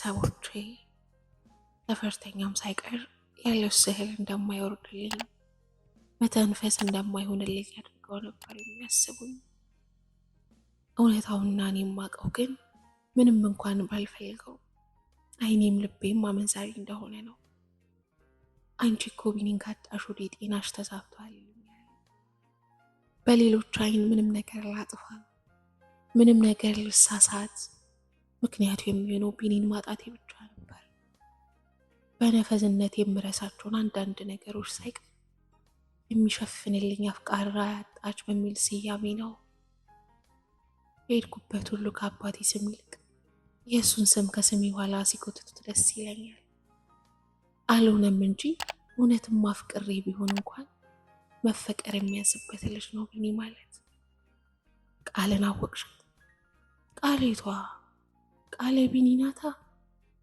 ቤተሰቦቼ ተፈርተኛም ሳይቀር ያለው ስህል እንደማይወርድልኝ መተንፈስ እንደማይሆንልኝ አድርገው ነበር የሚያስቡኝ። እውነታውና እኔ የማውቀው ግን ምንም እንኳን ባልፈልገው አይኔም ልቤም አመንዛሪ እንደሆነ ነው። አንቺ እኮ ቢኒን ካጣሽ ወደ ጤናሽ ተዛብቷል ይሉኛል። በሌሎች አይን ምንም ነገር ላጥፋ፣ ምንም ነገር ልሳሳት፣ ምክንያቱ የሚሆነው ቢኒን ማጣቴ ብቻ ነበር። በነፈዝነት የምረሳቸውን አንዳንድ ነገሮች ሳይቀር የሚሸፍንልኝ አፍቃራ ያጣች በሚል ስያሜ ነው። የሄድኩበት ሁሉ ከአባቴ ስም ይልቅ የእሱን ስም ከስሜ ኋላ ሲጎትቱት ደስ ይለኛል። አልሆነም እንጂ እውነትም አፍቅሬ ቢሆን እንኳን መፈቀር የሚያስበት ልጅ ነው ቢኒ ማለት። ቃልን አወቅሻት? ቃሌቷ ቃለ ቢኒ ናታ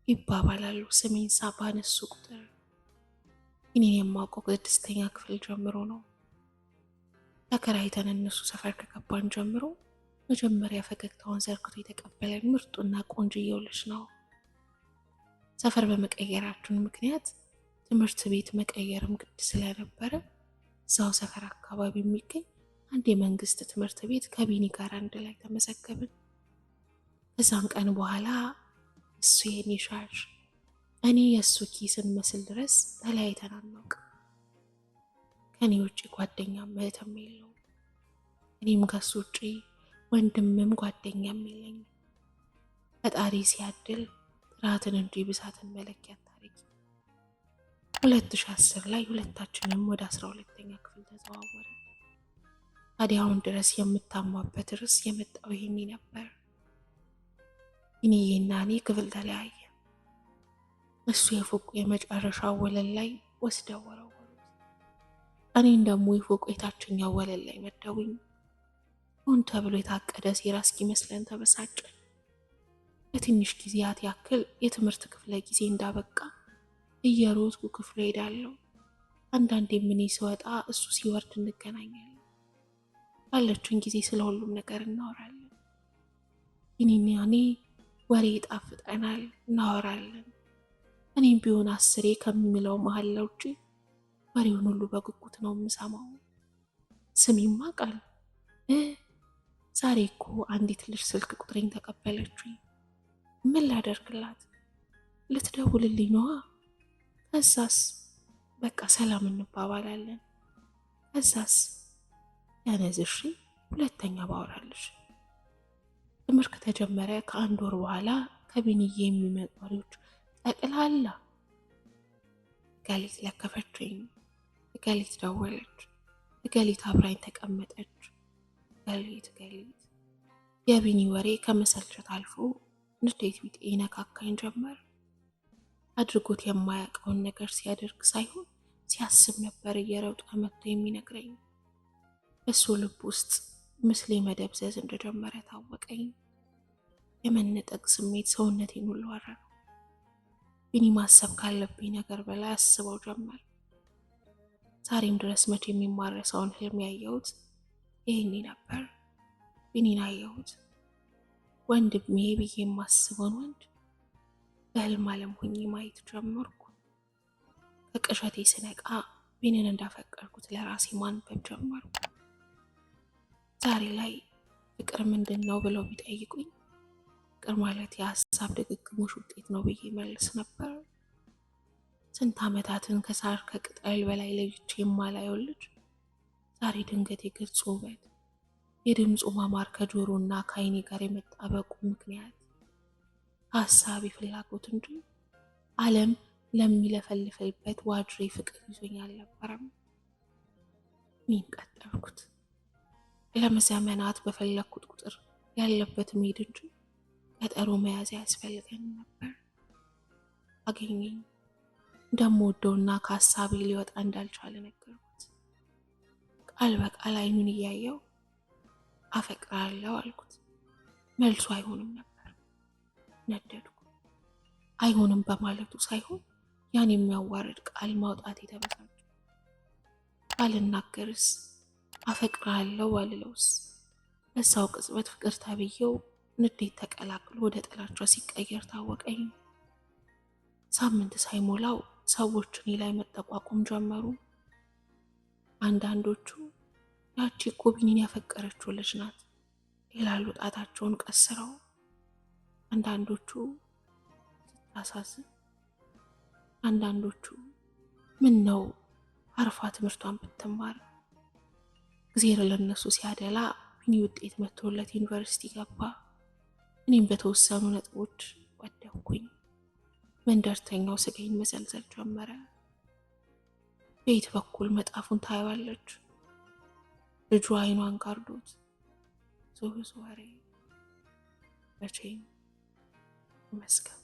ይባባላሉ ስሜን ባነሱ ቁጥር። እኔን የማውቀው ከስድስተኛ ክፍል ጀምሮ ነው። ተከራይተን እነሱ ሰፈር ከገባን ጀምሮ መጀመሪያ ፈገግታውን ዘርግቶ የተቀበለን ምርጡና ቆንጆዬው ልጅ ነው። ሰፈር በመቀየራችን ምክንያት ትምህርት ቤት መቀየርም ግድ ስለነበረ እዛው ሰፈር አካባቢ የሚገኝ አንድ የመንግስት ትምህርት ቤት ከቢኒ ጋር አንድ ላይ ተመዘገብን። ከዛም ቀን በኋላ እሱ የኔ ሻሽ እኔ የእሱ ኪስን መስል ድረስ ተለያይተን አናውቅም። ከኔ ውጭ ጓደኛም እህትም የለውም። እኔም ከሱ ውጭ ወንድምም ጓደኛም የለኝም። ፈጣሪ ሲያድል ጥራትን እንጂ ብዛትን መለኪያ ታሪክ። 2010 ላይ ሁለታችንም ወደ 12ኛ ክፍል ተዘዋወርን። ታዲያ አሁን ድረስ የምታማበት ርዕስ የመጣው ይሄኔ ነበር። ቢኒዬና እኔ ክፍል ተለያየ። እሱ የፎቁ የመጨረሻው ወለል ላይ ወስደው ወረወሩት። እኔን ደግሞ የፎቁ የታችኛው ወለል ላይ መደቡኝ። ሆን ተብሎ የታቀደ ሴራ እስኪመስለን ተበሳጨን። ለትንሽ ጊዜያት ያክል የትምህርት ክፍለ ጊዜ እንዳበቃ እየሮጥኩ ክፍሉ ሄዳለሁ። አንዳንዴም እኔ ስወጣ እሱ ሲወርድ እንገናኛለን። ባለችን ጊዜ ስለ ሁሉም ነገር እናወራለን። ቢኒና እኔ ወሬ ይጣፍጠናል፣ እናወራለን። እኔም ቢሆን 10 ከሚለው መሀል ውጪ ወሬውን ሁሉ በጉጉት ነው የምሰማው። ስሚማ ቃል ዛሬ እኮ አንዲት ልጅ ስልክ ቁጥሬን ተቀበለችኝ። ምን ላደርግላት? ልትደውልልኝ ነዋ። ከዛስ በቃ ሰላም እንባባላለን። ከዛስ ያነዝሽ ሁለተኛ ባወራልሽ። ትምህርት ከተጀመረ ከአንድ ወር በኋላ ከቢኒዬ የሚመጡ ወሬዎች ጠቅላላ ገሊት ለከፈችኝ፣ ገሊት ደወለች፣ ገሊት አብራኝ ተቀመጠች። ገሊት የቢኒ ወሬ ከመሰልቸት አልፎ ንዴት ቢጤ ይነካካኝ ጀመር። አድርጎት የማያውቀውን ነገር ሲያደርግ ሳይሆን ሲያስብ ነበር እየሮጠ መጥቶ የሚነግረኝ። እሱ ልብ ውስጥ ምስሌ መደብዘዝ እንደጀመረ ታወቀኝ። የመነጠቅ ስሜት ሰውነቴን ሁሉ አረረው። ቢኒ ማሰብ ካለብኝ ነገር በላይ አስበው ጀመር። ዛሬም ድረስ መቼ የሚማረሰውን ህልም ያየሁት ይሄኔ ነበር። ቢኒን አየሁት። ወንድሜ ብዬ የማስበውን ወንድ በህልም ዓለም ሆኜ ማየት ጀመርኩ። ከቅዠቴ ስነቃ ቢኒን እንዳፈቀርኩት ለራሴ ማንበብ ጀመርኩ። ዛሬ ላይ ፍቅር ምንድን ነው ብለው ቢጠይቁኝ ፍቅር ማለት የሀሳብ ድግግሞሽ ውጤት ነው ብዬ መልስ ነበር። ስንት ዓመታትን ከሳር ከቅጠል በላይ ለይቼ የማላየው ልጅ ዛሬ ድንገት የገጹ ውበት፣ የድምፁ ማማር ከጆሮና ከአይኔ ጋር የመጣበቁ ምክንያት ሀሳቢ ፍላጎት እንጂ ዓለም ለሚለፈልፈልበት ዋድሬ ፍቅር ይዞኝ አልነበረም። እኔም ቀጠልኩት። ለመዘመናት በፈለግኩት ቁጥር ያለበት መሄድ እንጂ ቀጠሮ መያዝ ያስፈልገን ነበር። አገኘኝ። እንደምወደውና ከሀሳቤ ሊወጣ እንዳልቻለ ነገርኩት። ቃል በቃል አይኑን እያየው አፈቅራለሁ አልኩት። መልሱ አይሆንም ነበር። ነደድኩ። አይሆንም በማለቱ ሳይሆን ያን የሚያዋርድ ቃል ማውጣት የተበሳጨ። ባልናገርስ? አፈቅራለሁ አልለውስ? በዛው ቅጽበት ፍቅር ተብዬው ንዴት ተቀላቅሎ ወደ ጥላቻ ሲቀየር ታወቀኝ። ሳምንት ሳይሞላው ሰዎች እኔ ላይ መጠቋቆም ጀመሩ። አንዳንዶቹ ያቺ እኮ ቢኒን ያፈቀረችው ልጅ ናት ይላሉ ጣታቸውን ቀስረው። አንዳንዶቹ ስታሳዝን፣ አንዳንዶቹ ምን ነው አርፋ ትምህርቷን ብትማር። እግዚአብሔር ለነሱ ሲያደላ ቢኒ ውጤት መጥቶለት ዩኒቨርሲቲ ገባ። እኔም በተወሰኑ ነጥቦች ወደኩኝ። መንደርተኛው ስጋዬን መዘልዘል ጀመረ። በየት በኩል መጣፉን ታየዋለች። ልጁ አይኗን ጋርዶት ብዙ ወሬ መቼም ይመስገን።